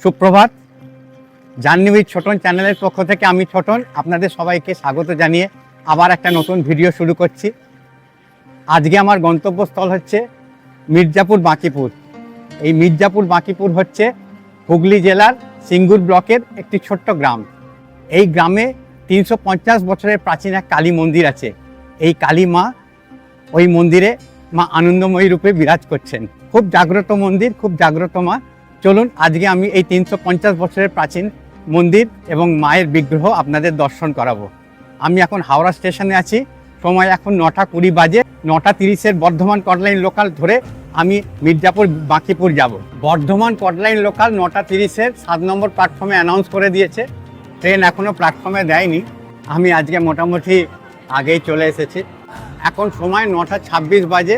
সুপ্রভাত। Journey with Chhoton চ্যানেলের পক্ষ থেকে আমি ছোটন আপনাদের সবাইকে স্বাগত জানিয়ে আবার একটা নতুন ভিডিও শুরু করছি। আজকে আমার গন্তব্যস্থল হচ্ছে মির্জাপুর বাঁকিপুর। এই মির্জাপুর বাঁকিপুর হচ্ছে হুগলি জেলার সিঙ্গুর ব্লকের একটি ছোট্ট গ্রাম। এই গ্রামে 350 বছরের প্রাচীন এক কালী মন্দির আছে। এই কালী মা ওই মন্দিরে মা আনন্দময়ী রূপে বিরাজ করছেন। খুব জাগ্রত মন্দির, খুব জাগ্রত মা। চলুন আজকে আমি এই 350 বছরের প্রাচীন মন্দির এবং মায়ের বিগ্রহ আপনাদের দর্শন করাবো। আমি এখন হাওড়া স্টেশনে আছি। সময় এখন 9টা 20 বাজে। 9টা 30-এর বর্ধমান কটলাইন লোকাল ধরে আমি মির্জাপুর বাঁকিপুর যাব। বর্ধমান কটলাইন লোকাল 9টা 30-এর 7 নম্বর প্ল্যাটফর্মে অ্যানাউন্স করে দিয়েছে। ট্রেন এখনও প্ল্যাটফর্মে দেয়নি। আমি আজকে মোটামুটি আগেই চলে এসেছি। এখন সময় 9টা 26 বাজে।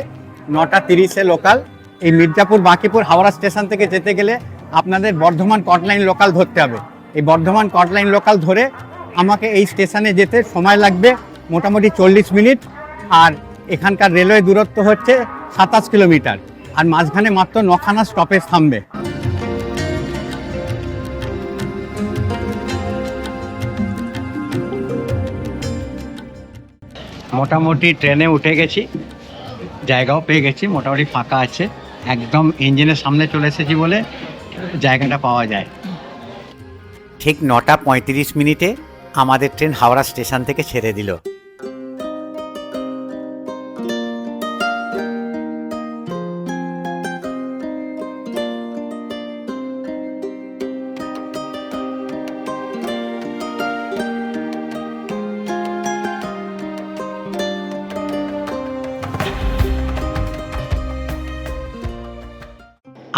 9টা 30-এ লোকাল। এই মির্জাপুর বাঁকিপুর হাওড়া স্টেশন থেকে যেতে গেলে আপনাদের বর্ধমান কটলাইন লোকাল ধরতে হবে। এই বর্ধমান কটলাইন লোকাল ধরে আমাকে এই স্টেশনে যেতে সময় লাগবে মোটামুটি 40 মিনিট। আর এখানকার রেলওয়ে দূরত্ব হচ্ছে 27 কিলোমিটার। আর মাঝখানে মাত্র 9খানা স্টপেজ থামবে। মোটামুটি ট্রেনে উঠে গেছি, জায়গাও পেয়ে গেছি, মোটামুটি ফাঁকা আছে। একদম ইঞ্জিনের সামনে চলে এসেছি বলে জায়গাটা পাওয়া যায়। ঠিক 9টা 35 মিনিটে আমাদের ট্রেন হাওড়া স্টেশন থেকে ছেড়ে দিল।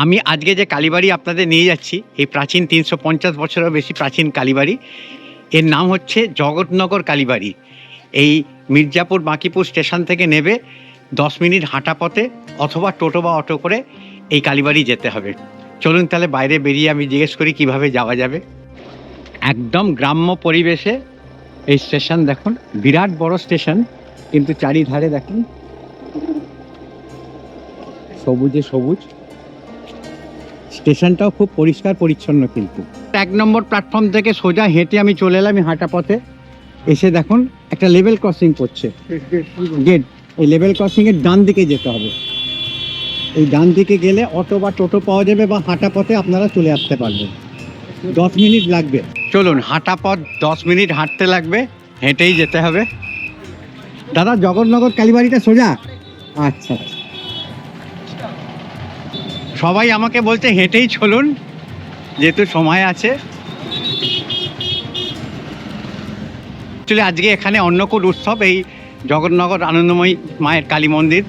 আমি আজকে যে কালীবাড়ি আপনাদের নিয়ে যাচ্ছি, এই প্রাচীন 350 বছরেরও বেশি প্রাচীন কালীবাড়ি, এর নাম হচ্ছে জগৎনগর কালীবাড়ি। এই মির্জাপুর বাঁকিপুর স্টেশন থেকে নেবে 10 মিনিট হাঁটা পথে অথবা টোটো বা অটো করে এই কালীবাড়ি যেতে হবে। চলুন তাহলে বাইরে বেরিয়ে আমি জিজ্ঞেস করি কিভাবে যাওয়া যাবে। একদম গ্রাম্য পরিবেশে এই স্টেশন দেখুন, বিরাট বড় স্টেশন, কিন্তু চারিধারে দেখুন সবুজে সবুজ। স্টেশনটাও খুব পরিষ্কার পরিচ্ছন্ন। কিন্তু 1 নম্বর প্ল্যাটফর্ম থেকে সোজা হেঁটে আমি চলে এলাম হাঁটা পথে। এসে দেখুন একটা লেভেল ক্রসিং করছে, গেট। এই লেভেল ক্রসিংয়ের ডান দিকে যেতে হবে। এই ডান দিকে গেলে অটো বা টোটো পাওয়া যাবে, বা হাঁটা পথে আপনারা চলে আসতে পারবেন। 10 মিনিট লাগবে। চলুন, হাঁটা পথ 10 মিনিট হাঁটতে লাগবে, হেঁটেই যেতে হবে। দাদা, জগৎনগর কালীবাড়িটা সোজা? আচ্ছা, সবাই আমাকে বলছে হেঁটেই চলুন, যেহেতু সময় আছে। অ্যাকচুয়ালি আজকে এখানে অন্নকূট উৎসব, এই জগৎনগর আনন্দময়ী মায়ের কালী মন্দির।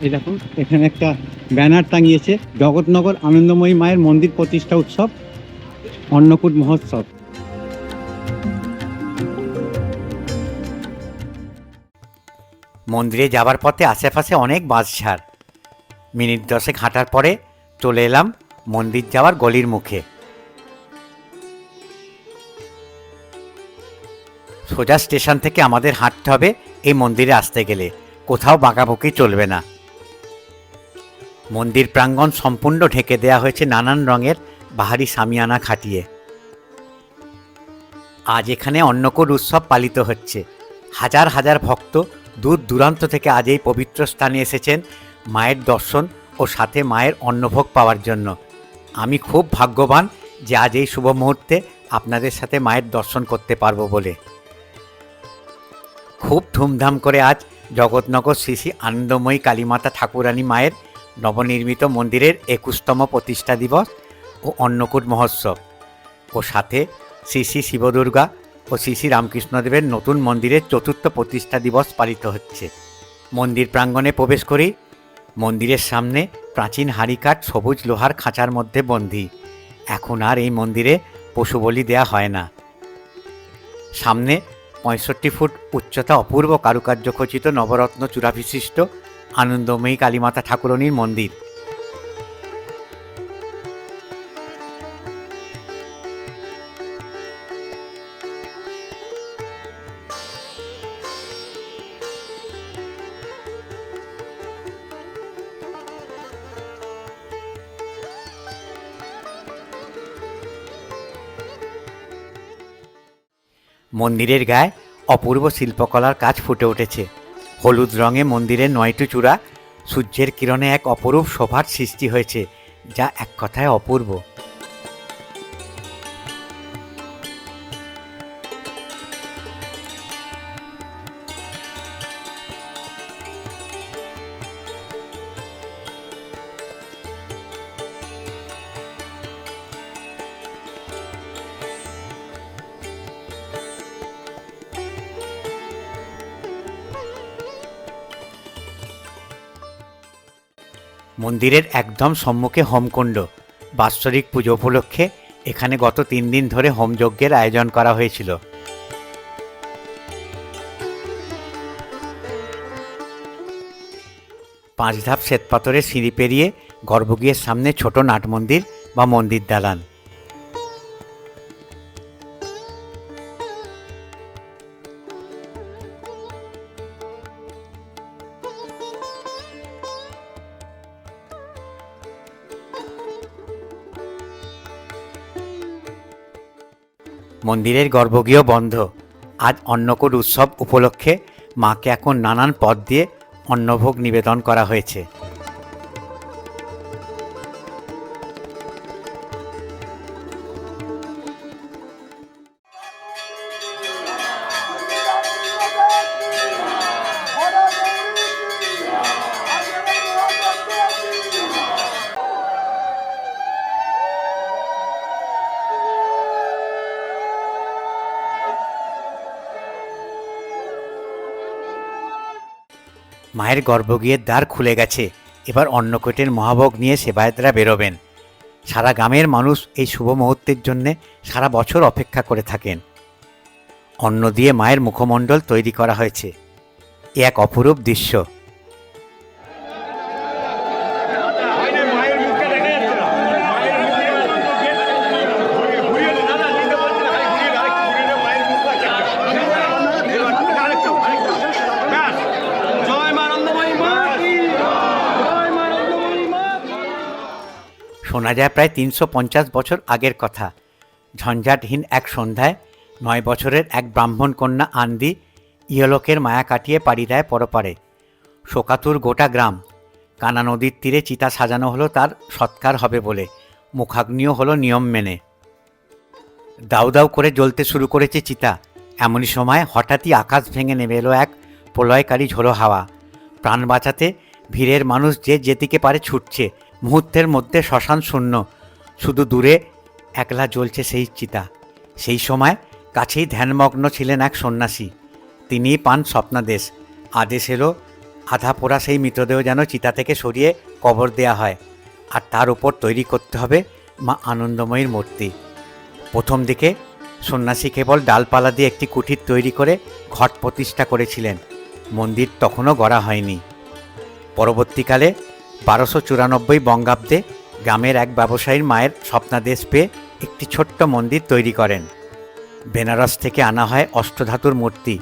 এই দেখুন এখানে একটা ব্যানার টাঙিয়েছে, জগৎনগর আনন্দময়ী মায়ের মন্দির প্রতিষ্ঠা উৎসব, অন্নকূট মহোৎসব। মন্দিরে যাবার পথে আশেপাশে অনেক বাঁশঝাড়। মিনিট 10 হাঁটার পরে চলে এলাম মন্দির যাওয়ার গলির মুখে। সোজা স্টেশন থেকে আমাদের হাঁটতে হবে এই মন্দিরে আসতে গেলে, কোথাও বাঁকাবুকি চলবে না। মন্দির প্রাঙ্গণ সম্পূর্ণ ঢেকে দেওয়া হয়েছে নানান রঙের বাহারি শামিয়ানা খাটিয়ে। আজ এখানে অন্নকূট উৎসব পালিত হচ্ছে। হাজার হাজার ভক্ত দূর দূরান্ত থেকে আজ এই পবিত্র স্থানে এসেছেন মায়ের দর্শন ও সাথে মায়ের অন্নভোগ পাওয়ার জন্য। আমি খুব ভাগ্যবান যে আজ এই শুভ মুহূর্তে আপনাদের সাথে মায়ের দর্শন করতে পারবো বলে। খুব ধুমধাম করে আজ জগৎনগর শ্রী শ্রী আনন্দময়ী কালীমাতা ঠাকুরানী মায়ের নবনির্মিত মন্দিরের 21তম প্রতিষ্ঠা দিবস ও অন্নকূট মহোৎসব, ও সাথে শ্রী শ্রী শিবদুর্গা ও শ্রী শ্রী রামকৃষ্ণদেবের নতুন মন্দিরের 4র্থ প্রতিষ্ঠা দিবস পালিত হচ্ছে। মন্দির প্রাঙ্গণে প্রবেশ করেই মন্দিরের সামনে প্রাচীন হাড়িকাঠ সবুজ লোহার খাঁচার মধ্যে বন্দী। এখন আর এই মন্দিরে পশু বলি দেয়া হয় না। সামনে 65 ফুট উচ্চতা অপূর্ব কারুকার্য খচিত নবরত্ন চূড়াবিশিষ্ট আনন্দময়ী কালীমাতা ঠাকুরানীর মন্দির। মন্দিরের গায়ে অপূর্ব শিল্পকলার কাজ ফুটে উঠেছে। হলুদ রঙে মন্দিরের 9টি চূড়া সূর্যের কিরণে এক অপরূপ শোভার সৃষ্টি হয়েছে, যা এক কথায় অপূর্ব। মন্দিরের একদম সম্মুখে হোমকুণ্ড। বাৎসরিক পুজো উপলক্ষে এখানে গত 3 দিন ধরে হোমযজ্ঞের আয়োজন করা হয়েছিল। 5 ধাপ শ্বেতপাথরের সিঁড়ি পেরিয়ে গর্ভগৃহের সামনে ছোট নাট মন্দির বা মন্দির দালান। মন্দিরের গর্ভগৃহ বন্ধ। আজ অন্নকূট উৎসব উপলক্ষে মাকে এখন নানান পদ দিয়ে অন্নভোগ নিবেদন করা হয়েছে। মায়ের গর্ভগৃহের দ্বার খুলে গেছে। এবার অন্নকূটের মহাভোগ নিয়ে সেবায়েতরা বেরোবেন। সারা গ্রামের মানুষ এই শুভ মুহূর্তের জন্যে সারা বছর অপেক্ষা করে থাকেন। অন্ন দিয়ে মায়ের মুখমণ্ডল তৈরি করা হয়েছে। এ এক অপরূপ দৃশ্য। শোনা যায় প্রায় 350 বছর আগের কথা। ঝঞ্ঝাটহীন এক সন্ধ্যায় 9 বছরের এক ব্রাহ্মণ কন্যা আন্দি ইহলোকের মায়া কাটিয়ে পাড়ি দেয় পরপারে। শোকাতুর গোটা গ্রাম। কানা নদীর তীরে চিতা সাজানো হলো তার সৎকার হবে বলে। মুখাগ্নিও হলো নিয়ম মেনে। দাউ দাউ করে জ্বলতে শুরু করেছে চিতা। এমনই সময় হঠাৎই আকাশ ভেঙে নেমে এলো এক প্রলয়কারী ঝোড়ো হাওয়া। প্রাণ বাঁচাতে ভিড়ের মানুষ যে যেদিকে পারে ছুটছে। মুহূর্তের মধ্যে শ্মশান শূন্য। শুধু দূরে একলা জ্বলছে সেই চিতা। সেই সময় কাছেই ধ্যানমগ্ন ছিলেন এক সন্ন্যাসী। তিনিই পান স্বপ্নাদেশ। আদেশ এলো আধা পোড়া সেই মৃতদেহ যেন চিতা থেকে সরিয়ে কবর দেয়া হয়, আর তার উপর তৈরি করতে হবে মা আনন্দময়ীর মূর্তি। প্রথম দিকে সন্ন্যাসী কেবল ডালপালা দিয়ে একটি কুঠির তৈরি করে ঘট প্রতিষ্ঠা করেছিলেন। মন্দির তখনও গড়া হয়নি। পরবর্তীকালে 1294 বঙ্গাব্দে গ্রামের এক ব্যবসায়ীর মায়ের স্বপ্নাদেশ পেয়ে একটি ছোট্ট মন্দির তৈরি করেন। বেনারস থেকে আনা হয় অষ্টধাতুর মূর্তি।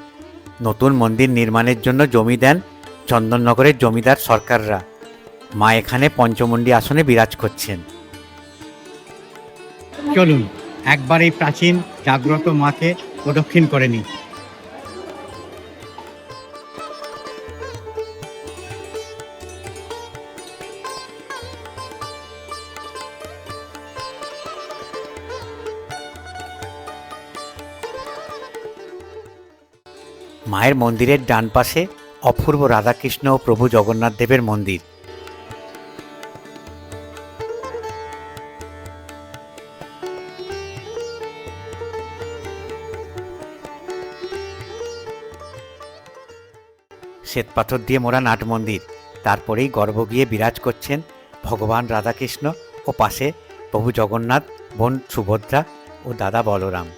নতুন মন্দির নির্মাণের জন্য জমি দেন চন্দননগরের জমিদার সরকাররা। মা এখানে পঞ্চমুণ্ডী আসনে বিরাজ করছেন। চলুন একবার এই প্রাচীন জাগ্রত মাকে প্রদক্ষিণ করে নিই। মায়ের মন্দিরের ডান পাশে অপূর্ব রাধাকৃষ্ণ ও প্রভু জগন্নাথ দেবের মন্দির। শ্বেতপাথর দিয়ে মোড়া নাট মন্দির। তারপরেই গর্ভগৃহে বিরাজ করছেন ভগবান রাধাকৃষ্ণ ও পাশে প্রভু জগন্নাথ, বোন সুভদ্রা ও দাদা বলরাম।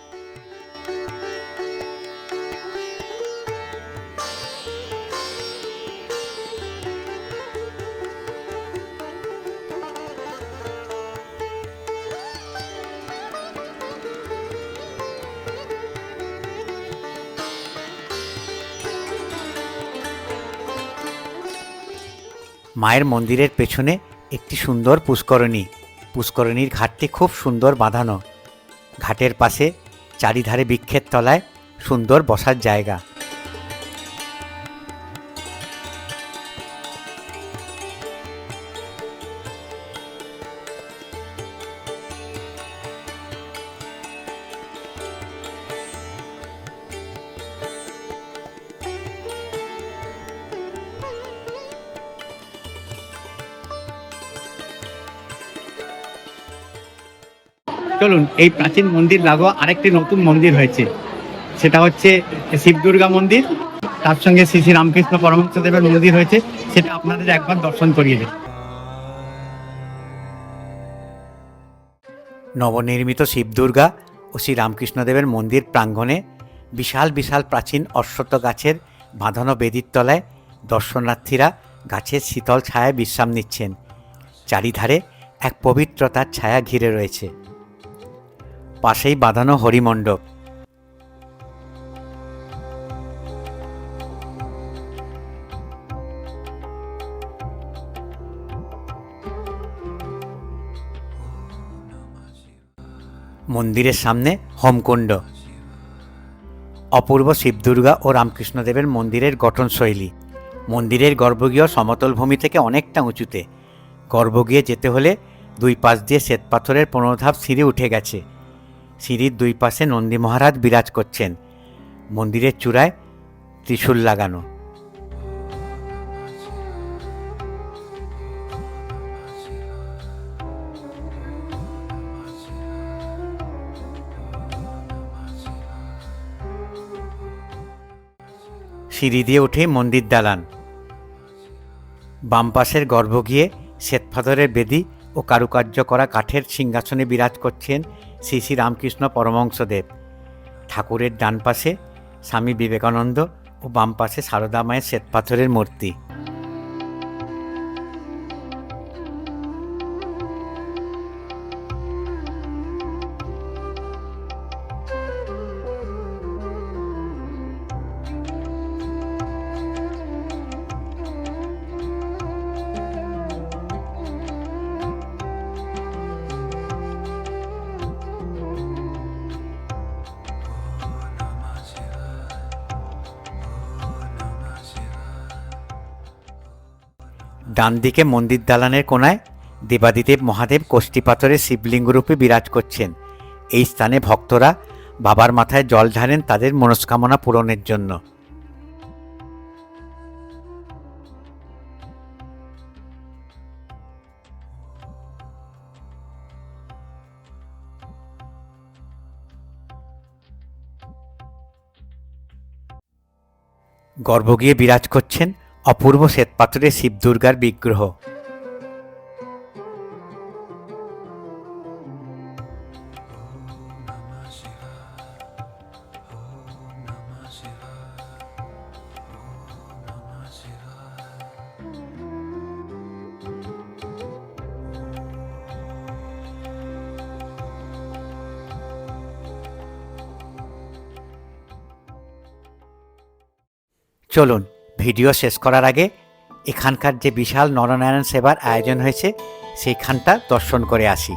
মায়ের মন্দিরের পেছনে একটি সুন্দর পুষ্করণী। পুষ্করণীর ঘাটটি খুব সুন্দর বাঁধানো। ঘাটের পাশে চারিধারে বৃক্ষের তলায় সুন্দর বসার জায়গা। চলুন, এই প্রাচীন মন্দির লাগোয়া আরেকটি নতুন মন্দির হয়েছে, সেটা হচ্ছে শিব দুর্গা মন্দির। তার সঙ্গে শ্রী শ্রী রামকৃষ্ণ পরমহংসদেবের মন্দির হয়েছে, সেটা আপনাদের একবার দর্শন করিয়ে দেয়। নবনির্মিত শিব দুর্গা ও শ্রী রামকৃষ্ণদেবের মন্দির প্রাঙ্গণে বিশাল বিশাল প্রাচীন অশ্বত্থ গাছের বাঁধানো বেদির তলায় দর্শনার্থীরা গাছের শীতল ছায়ায় বিশ্রাম নিচ্ছেন। চারিধারে এক পবিত্রতার ছায়া ঘিরে রয়েছে। পাশেই বাঁধানো হরিমণ্ডপ। মন্দিরের সামনে হোমকুণ্ড। অপূর্ব শিবদুর্গা ও রামকৃষ্ণদেবের মন্দিরের গঠনশৈলী। মন্দিরের গর্ভগৃহ সমতল ভূমি থেকে অনেকটা উঁচুতে। গর্ভগৃহে যেতে হলে দুই পাশ দিয়ে শ্বেতপাথরের 15 ধাপ সিঁড়ি উঠে গেছে। সিঁড়ির দুই পাশে নন্দী মহারাজ বিরাজ করছেন। মন্দিরের চূড়ায় ত্রিশূল লাগানো। সিঁড়ি দিয়ে উঠেই মন্দির দালান। বাম পাশের গর্ভগৃহে শ্বেতপাথরের বেদি ও কারুকার্য করা কাঠের সিংহাসনে বিরাজ করছেন শ্রী শ্রী রামকৃষ্ণ পরমহংসদেব। ঠাকুরের ডান পাশে স্বামী বিবেকানন্দ ও বাম পাশে সারদা মায়ের শ্বেতপাথরের মূর্তি। ডান দিকে মন্দির দালানের কোণায় দেবাদিদেব মহাদেব কোষ্ঠী পাথরের শিবলিঙ্গরূপে বিরাজ করছেন। এই স্থানে ভক্তরা বাবার মাথায় জল ঢালেন তাদের মনস্কামনা পূরণের জন্য। গর্ভগৃহে বিরাজ করছেন অপূর্ব শ্বেতপাথরের শিব দুর্গার বিগ্রহ। চলুন, ভিডিও শেষ করার আগে এখানকার যে বিশাল নরনারায়ণ সেবার আয়োজন হয়েছে সেইখানটা দর্শন করে আসি।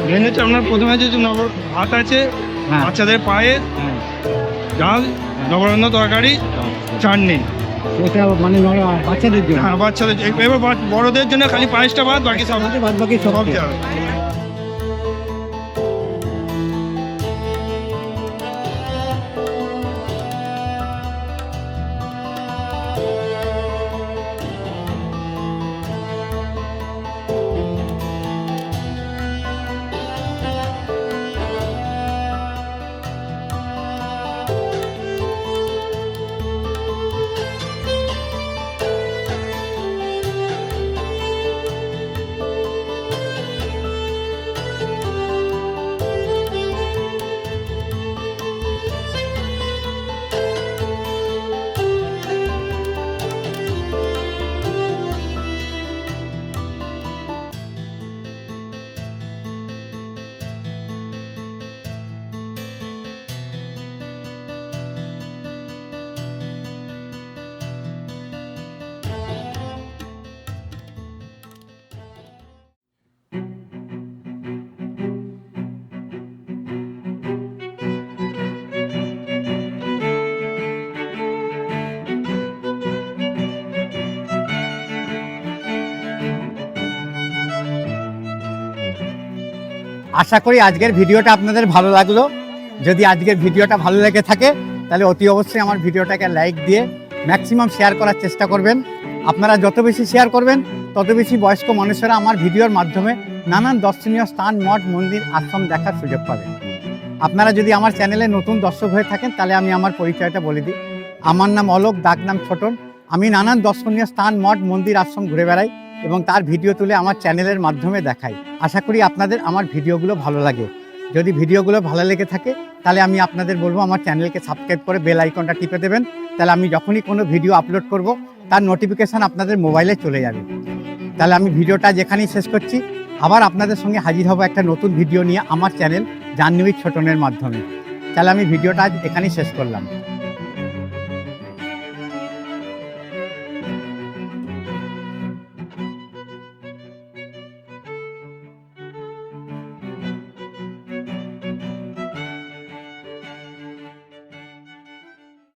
মেন হচ্ছে আপনার প্রথমে যে ভাত আছে, হ্যাঁ। বাচ্চাদের পায়ে হ্যাঁ, ডাল, নবরত্ন তরকারি, চাটনি। ওটা মানে বাচ্চাদের জন্য। হ্যাঁ, বাচ্চাদের এবার বড়দের জন্য খালি পায়েসটা বাদ, বাকি সব বাদ বাকি সব সব দেওয়া হবে। আশা করি আজকের ভিডিওটা আপনাদের ভালো লাগলো। যদি আজকের ভিডিওটা ভালো লেগে থাকে তাহলে অতি অবশ্যই আমার ভিডিওটাকে লাইক দিয়ে ম্যাক্সিমাম শেয়ার করার চেষ্টা করবেন। আপনারা যত বেশি শেয়ার করবেন তত বেশি বয়স্ক মানুষেরা আমার ভিডিওর মাধ্যমে নানান দর্শনীয় স্থান, মঠ, মন্দির, আশ্রম দেখার সুযোগ পাবেন। আপনারা যদি আমার চ্যানেলে নতুন দর্শক হয়ে থাকেন তাহলে আমি আমার পরিচয়টা বলে দিই। আমার নাম অলোক, ডাক নাম ছোটন। আমি নানান দর্শনীয় স্থান, মঠ, মন্দির, আশ্রম ঘুরে বেড়াই এবং তার ভিডিও তুলে আমার চ্যানেলের মাধ্যমে দেখাই। আশা করি আপনাদের আমার ভিডিওগুলো ভালো লাগে। যদি ভিডিওগুলো ভালো লেগে থাকে তাহলে আমি আপনাদের বলবো আমার চ্যানেলকে সাবস্ক্রাইব করে বেল আইকনটা টিপে দেবেন। তাহলে আমি যখনই কোনো ভিডিও আপলোড করব তার নোটিফিকেশান আপনাদের মোবাইলে চলে যাবে। তাহলে আমি ভিডিওটা যেখানেই শেষ করছি, আবার আপনাদের সঙ্গে হাজির হব একটা নতুন ভিডিও নিয়ে আমার চ্যানেল জাহ্নবী ছোটনের মাধ্যমে। তাহলে আমি ভিডিওটা আজ এখানেই শেষ করলাম।